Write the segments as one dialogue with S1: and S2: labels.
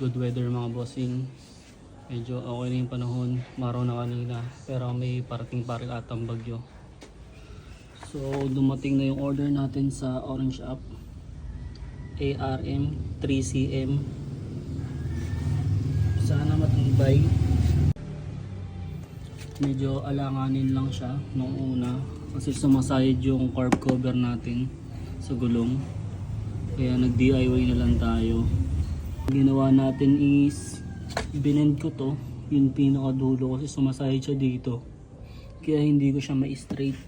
S1: Good weather mga bossing. Medyo okay na yung panahon. Maraw na kanina. Pero may parating pa rin atang bagyo. So dumating na yung order natin sa Orange App. ARM 3cm. Sana matibay. Medyo alanganin lang siya nung una. Kasi sumasayad yung carb cover natin sa gulong. Kaya nag-DIY na lang tayo. Ginawa natin is binend ko to, yung pinakadulo kasi sumasayad siya dito. Kaya hindi ko siya ma-straight.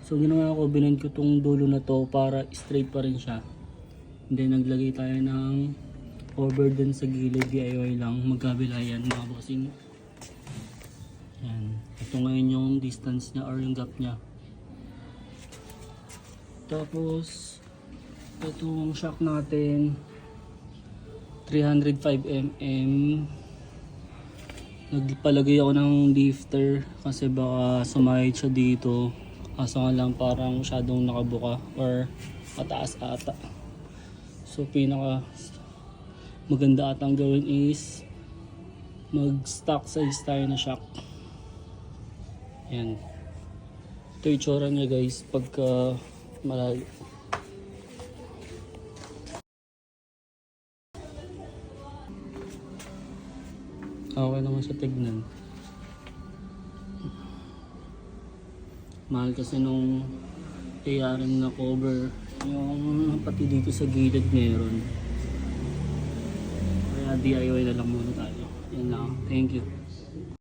S1: So ginawa ko, binend ko tong dulo na to para straight pa rin siya. And then naglagay tayo ng over dun sa gilid, DIY lang. Magkabila yan mga bossing. Yan. Ito ngayon yung distance niya or yung gap niya. Tapos itong shock natin 305mm. Nagpalagay ako ng lifter kasi baka sumayad siya dito. Kaso nga lang parang masyadong nakabuka or mataas ata. So pinaka maganda atang gawin is mag stock size tayo na shock. Yan. Ito yung itsura niya guys pagka malayo. Okay naman siya tignan. Mahal kasi nung ARM na cover, yung pati dito sa gilid meron. Kaya DIY na lang muna tayo. Yan lang. Thank you.